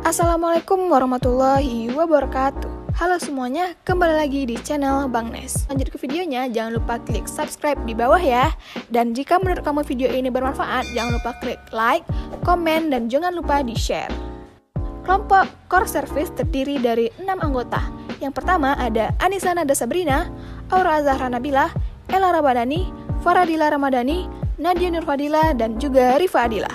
Assalamualaikum warahmatullahi wabarakatuh. Halo semuanya, kembali lagi di channel Bang Nes. Lanjut ke videonya, jangan lupa klik subscribe di bawah ya. Dan jika menurut kamu video ini bermanfaat, jangan lupa klik like, komen, dan jangan lupa di-share. Kelompok Core Service terdiri dari 6 anggota. Yang pertama ada Anissa Nada Sabrina, Aura Azahra Nabila, Ella Ramadhani, Faradila Ramadhani, Nadia Nurfadila, dan juga Rifa Adila.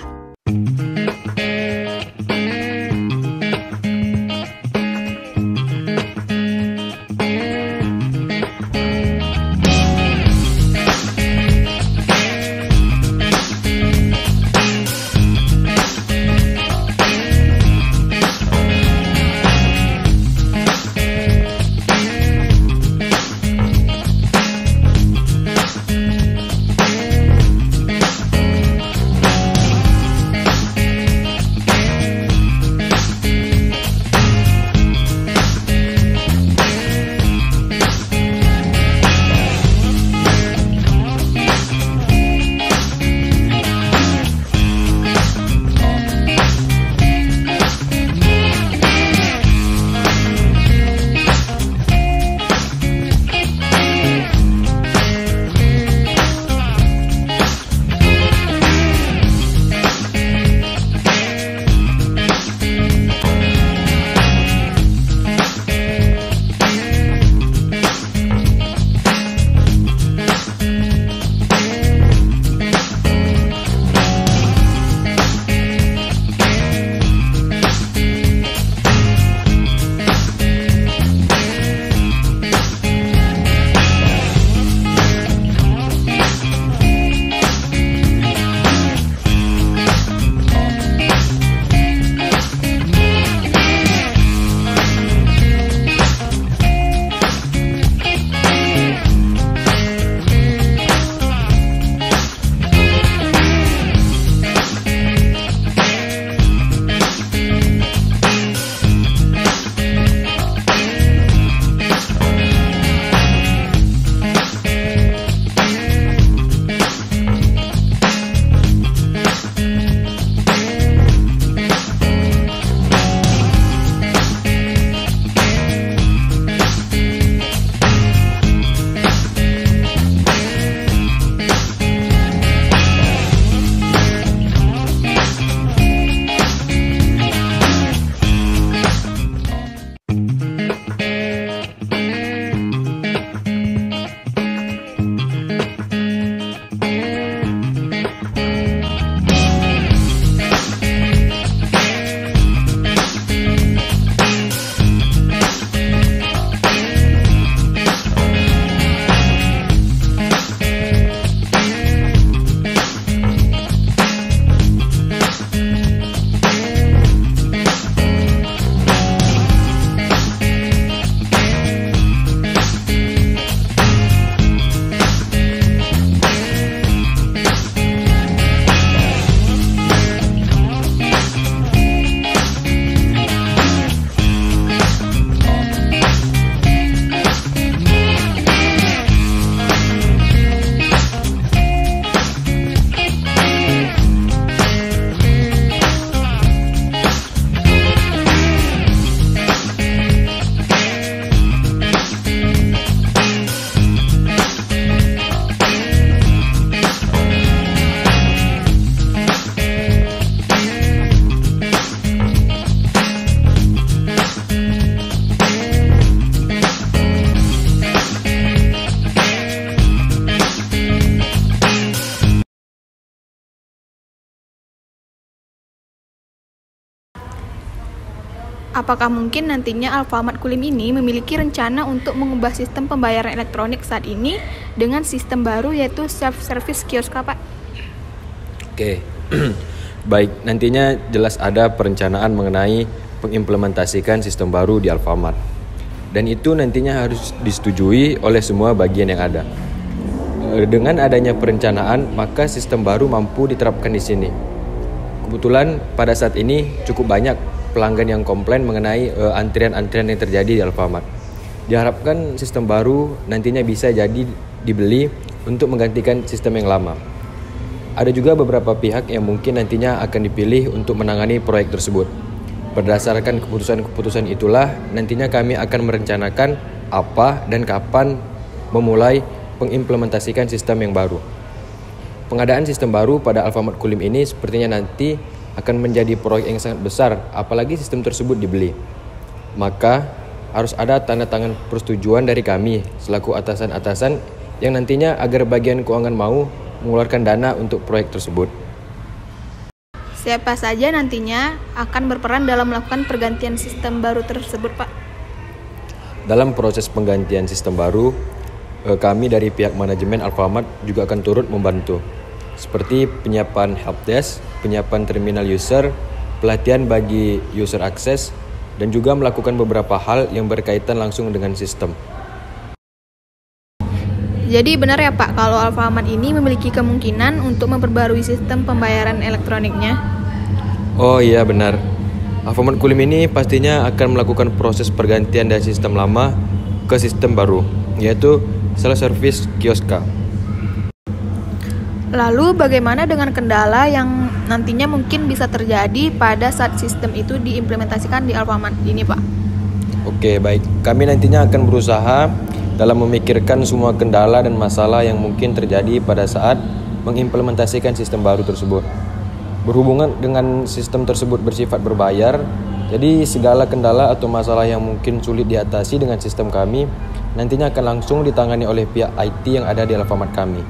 Apakah mungkin nantinya Alfamart Kulim ini memiliki rencana untuk mengubah sistem pembayaran elektronik saat ini dengan sistem baru yaitu self-service kios, Pak? Oke, baik, nantinya jelas ada perencanaan mengenai mengimplementasikan sistem baru di Alfamart. Dan itu nantinya harus disetujui oleh semua bagian yang ada. Dengan adanya perencanaan, maka sistem baru mampu diterapkan di sini. Kebetulan pada saat ini cukup banyak pelanggan yang komplain mengenai antrian-antrian yang terjadi di Alfamart. Diharapkan sistem baru nantinya bisa jadi dibeli untuk menggantikan sistem yang lama. Ada juga beberapa pihak yang mungkin nantinya akan dipilih untuk menangani proyek tersebut. Berdasarkan keputusan-keputusan itulah nantinya kami akan merencanakan apa dan kapan memulai mengimplementasikan sistem yang baru. Pengadaan sistem baru pada Alfamart Kulim ini sepertinya nanti akan menjadi proyek yang sangat besar, apalagi sistem tersebut dibeli. Maka harus ada tanda tangan persetujuan dari kami selaku atasan-atasan yang nantinya agar bagian keuangan mau mengeluarkan dana untuk proyek tersebut. Siapa saja nantinya akan berperan dalam melakukan pergantian sistem baru tersebut, Pak? Dalam proses penggantian sistem baru, kami dari pihak manajemen Alfamart juga akan turut membantu, seperti penyiapan helpdesk, penyiapan terminal user, pelatihan bagi user akses, dan juga melakukan beberapa hal yang berkaitan langsung dengan sistem. Jadi benar ya Pak, kalau Alfamart ini memiliki kemungkinan untuk memperbarui sistem pembayaran elektroniknya? Oh iya benar, Alfamart Kulim ini pastinya akan melakukan proses pergantian dari sistem lama ke sistem baru, yaitu self-service kioska. Lalu bagaimana dengan kendala yang nantinya mungkin bisa terjadi pada saat sistem itu diimplementasikan di Alfamart ini, Pak? Oke, baik. Kami nantinya akan berusaha dalam memikirkan semua kendala dan masalah yang mungkin terjadi pada saat mengimplementasikan sistem baru tersebut. Berhubungan dengan sistem tersebut bersifat berbayar, jadi segala kendala atau masalah yang mungkin sulit diatasi dengan sistem kami nantinya akan langsung ditangani oleh pihak IT yang ada di Alfamart kami.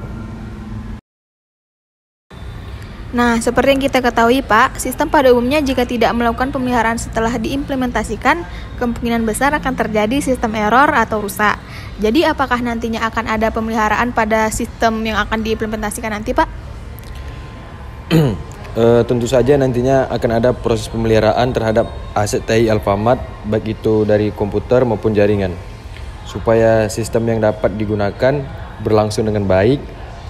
Nah, seperti yang kita ketahui Pak, sistem pada umumnya jika tidak melakukan pemeliharaan setelah diimplementasikan, kemungkinan besar akan terjadi sistem error atau rusak. Jadi apakah nantinya akan ada pemeliharaan pada sistem yang akan diimplementasikan nanti, Pak? Tentu saja nantinya akan ada proses pemeliharaan terhadap aset TI Alfamart, baik itu dari komputer maupun jaringan, supaya sistem yang dapat digunakan berlangsung dengan baik,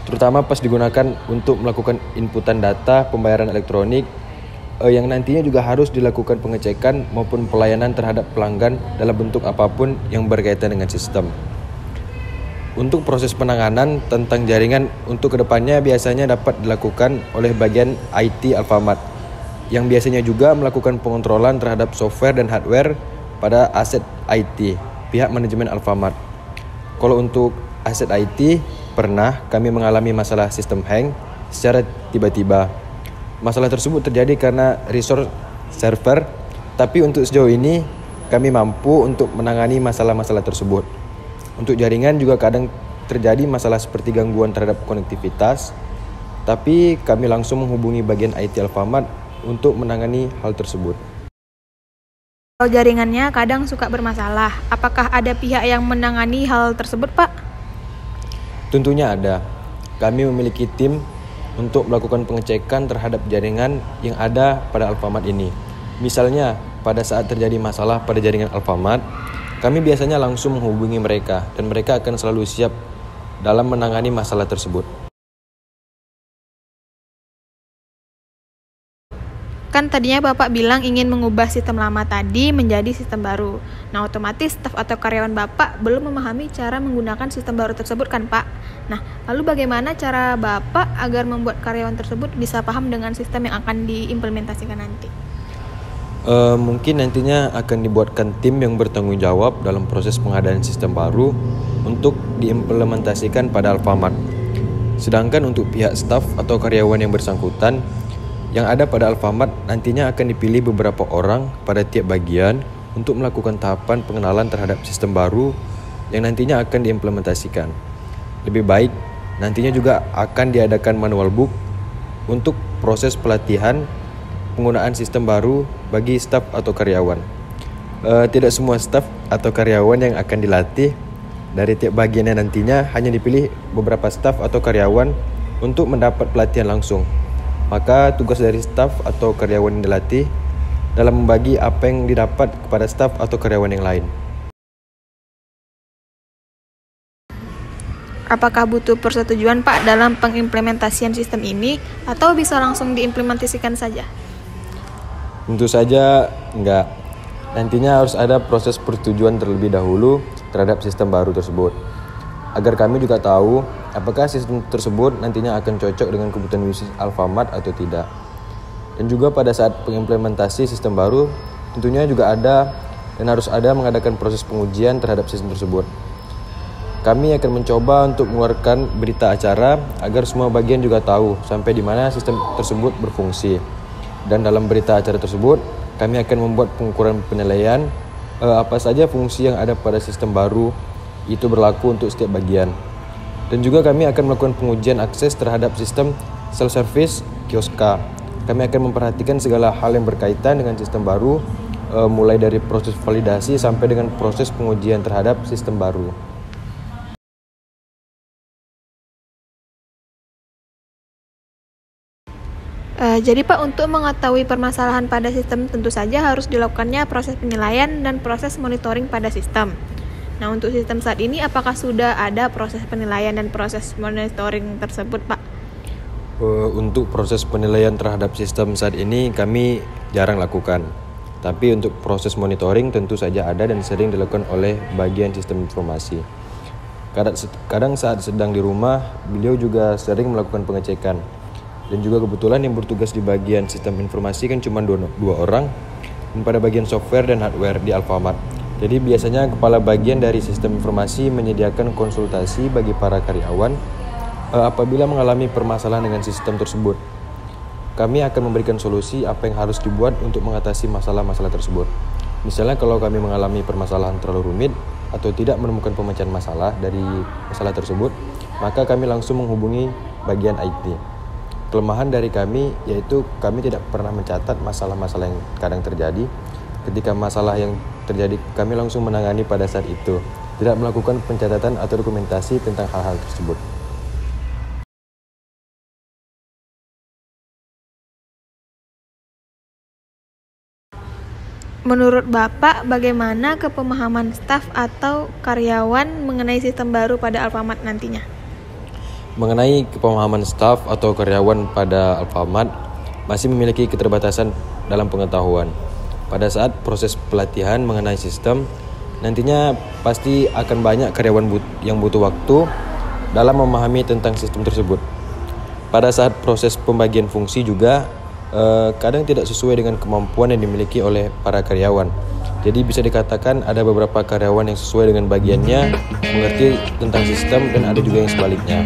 terutama pas digunakan untuk melakukan inputan data pembayaran elektronik, yang nantinya juga harus dilakukan pengecekan maupun pelayanan terhadap pelanggan dalam bentuk apapun yang berkaitan dengan sistem. Untuk proses penanganan tentang jaringan untuk kedepannya biasanya dapat dilakukan oleh bagian IT Alfamart, yang biasanya juga melakukan pengontrolan terhadap software dan hardware pada aset IT pihak manajemen Alfamart. Kalau untuk aset IT, pernah kami mengalami masalah sistem hang secara tiba-tiba. Masalah tersebut terjadi karena resource server, tapi untuk sejauh ini kami mampu untuk menangani masalah-masalah tersebut. Untuk jaringan juga kadang terjadi masalah seperti gangguan terhadap konektivitas, tapi kami langsung menghubungi bagian IT Alfamart untuk menangani hal tersebut. Kalau jaringannya kadang suka bermasalah, apakah ada pihak yang menangani hal tersebut, Pak? Tentunya ada. Kami memiliki tim untuk melakukan pengecekan terhadap jaringan yang ada pada Alfamart ini. Misalnya, pada saat terjadi masalah pada jaringan Alfamart, kami biasanya langsung menghubungi mereka dan mereka akan selalu siap dalam menangani masalah tersebut. Kan tadinya Bapak bilang ingin mengubah sistem lama tadi menjadi sistem baru. Nah, otomatis staf atau karyawan Bapak belum memahami cara menggunakan sistem baru tersebut kan, Pak? Nah, lalu bagaimana cara Bapak agar membuat karyawan tersebut bisa paham dengan sistem yang akan diimplementasikan nanti? Mungkin nantinya akan dibuatkan tim yang bertanggung jawab dalam proses pengadaan sistem baru untuk diimplementasikan pada Alfamart. Sedangkan untuk pihak staf atau karyawan yang bersangkutan yang ada pada Alfamart nantinya akan dipilih beberapa orang pada tiap bagian untuk melakukan tahapan pengenalan terhadap sistem baru yang nantinya akan diimplementasikan. Lebih baik nantinya juga akan diadakan manual book untuk proses pelatihan penggunaan sistem baru bagi staf atau karyawan. Tidak semua staf atau karyawan yang akan dilatih dari tiap bagiannya nantinya hanya dipilih beberapa staf atau karyawan untuk mendapat pelatihan langsung. Maka tugas dari staf atau karyawan yang dilatih dalam membagi apa yang didapat kepada staf atau karyawan yang lain. Apakah butuh persetujuan Pak dalam pengimplementasian sistem ini atau bisa langsung diimplementasikan saja? Tentu saja enggak. Nantinya harus ada proses persetujuan terlebih dahulu terhadap sistem baru tersebut, agar kami juga tahu apakah sistem tersebut nantinya akan cocok dengan kebutuhan bisnis Alfamart atau tidak. Dan juga pada saat pengimplementasi sistem baru, tentunya juga ada dan harus ada mengadakan proses pengujian terhadap sistem tersebut. Kami akan mencoba untuk mengeluarkan berita acara agar semua bagian juga tahu sampai di mana sistem tersebut berfungsi. Dan dalam berita acara tersebut, kami akan membuat pengukuran penilaian apa saja fungsi yang ada pada sistem baru itu berlaku untuk setiap bagian. Dan juga kami akan melakukan pengujian akses terhadap sistem self-service Kioska. Kami akan memperhatikan segala hal yang berkaitan dengan sistem baru, mulai dari proses validasi sampai dengan proses pengujian terhadap sistem baru. Jadi Pak, untuk mengetahui permasalahan pada sistem tentu saja harus dilakukannya proses penilaian dan proses monitoring pada sistem. Nah, untuk sistem saat ini apakah sudah ada proses penilaian dan proses monitoring tersebut, Pak? Untuk proses penilaian terhadap sistem saat ini kami jarang lakukan. Tapi untuk proses monitoring tentu saja ada dan sering dilakukan oleh bagian sistem informasi. Kadang saat sedang di rumah, beliau juga sering melakukan pengecekan. Dan juga kebetulan yang bertugas di bagian sistem informasi kan cuma dua orang, dan pada bagian software dan hardware di Alfamart. Jadi biasanya kepala bagian dari sistem informasi menyediakan konsultasi bagi para karyawan apabila mengalami permasalahan dengan sistem tersebut. Kami akan memberikan solusi apa yang harus dibuat untuk mengatasi masalah-masalah tersebut. Misalnya kalau kami mengalami permasalahan terlalu rumit atau tidak menemukan pemecahan masalah dari masalah tersebut, maka kami langsung menghubungi bagian IT. Kelemahan dari kami yaitu kami tidak pernah mencatat masalah-masalah yang kadang terjadi. Ketika masalah yang terjadi, kami langsung menangani pada saat itu, tidak melakukan pencatatan atau dokumentasi tentang hal-hal tersebut. Menurut Bapak, bagaimana kepemahaman staf atau karyawan mengenai sistem baru pada Alfamart nantinya? Mengenai kepemahaman staf atau karyawan pada Alfamart masih memiliki keterbatasan dalam pengetahuan. Pada saat proses pelatihan mengenai sistem, nantinya pasti akan banyak karyawan yang butuh waktu dalam memahami tentang sistem tersebut. Pada saat proses pembagian fungsi juga kadang tidak sesuai dengan kemampuan yang dimiliki oleh para karyawan. Jadi bisa dikatakan ada beberapa karyawan yang sesuai dengan bagiannya, mengerti tentang sistem, dan ada juga yang sebaliknya.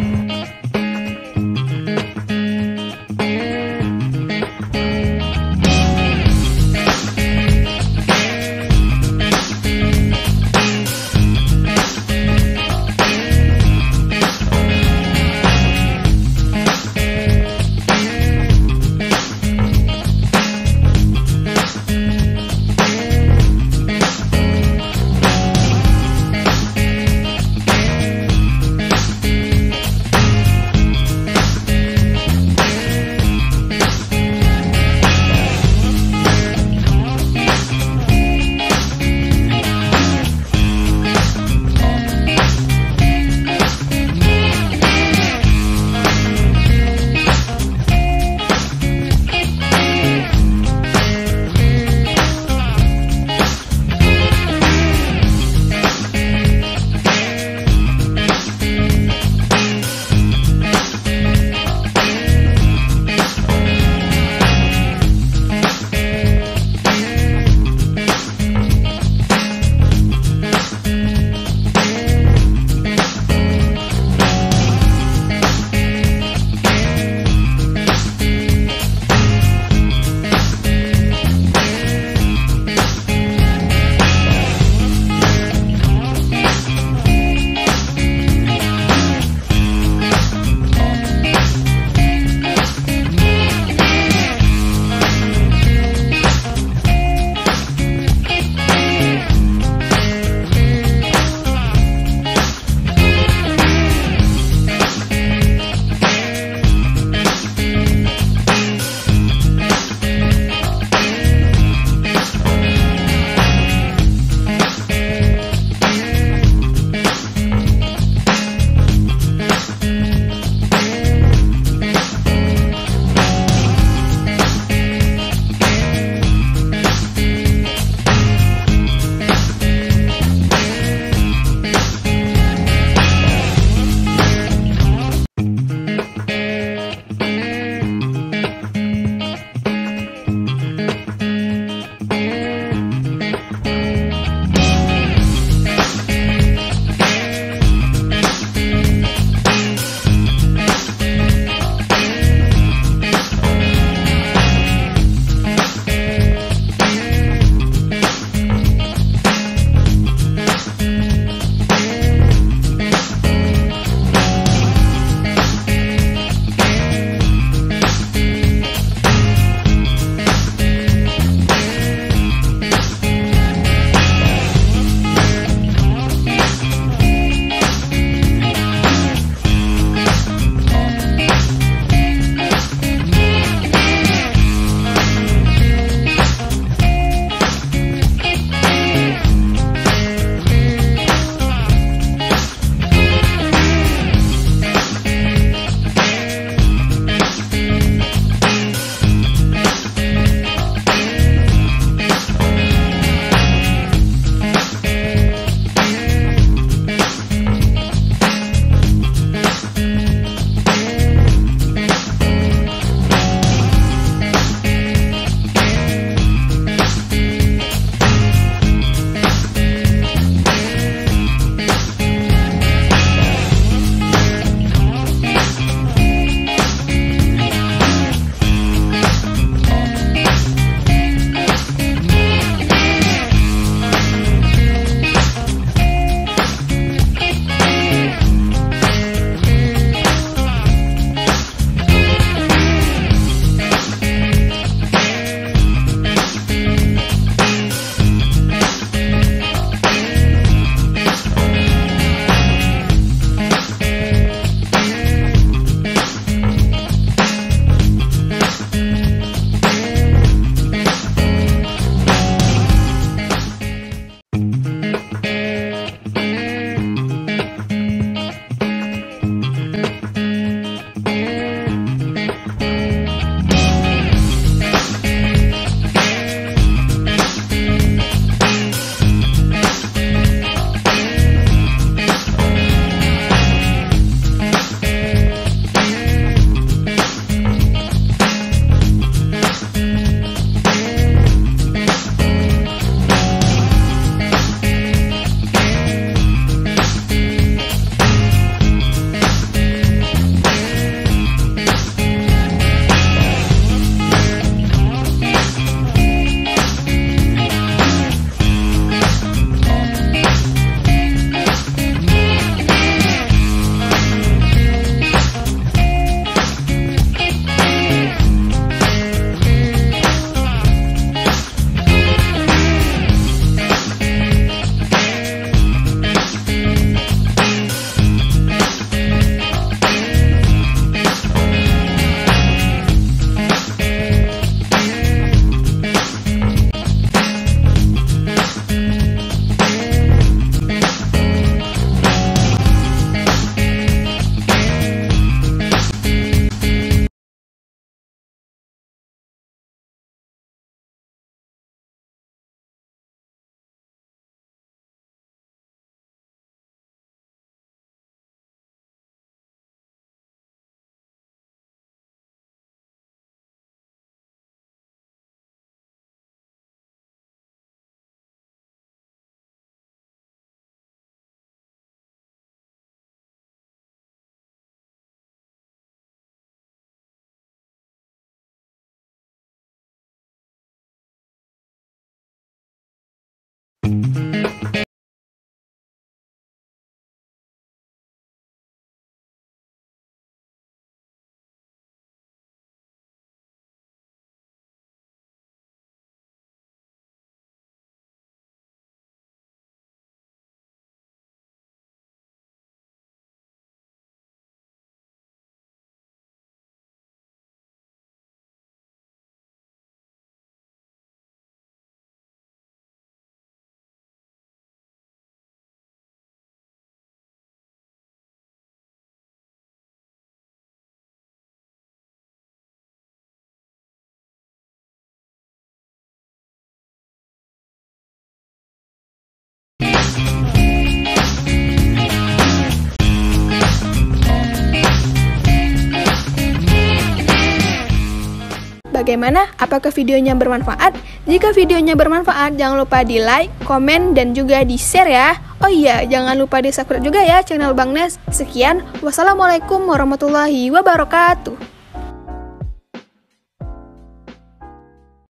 bagaimana? Apakah videonya bermanfaat? Jika videonya bermanfaat, jangan lupa di like, komen, dan juga di share ya. Oh iya, jangan lupa di subscribe juga ya channel Bang Nes. Sekian, wassalamualaikum warahmatullahi wabarakatuh.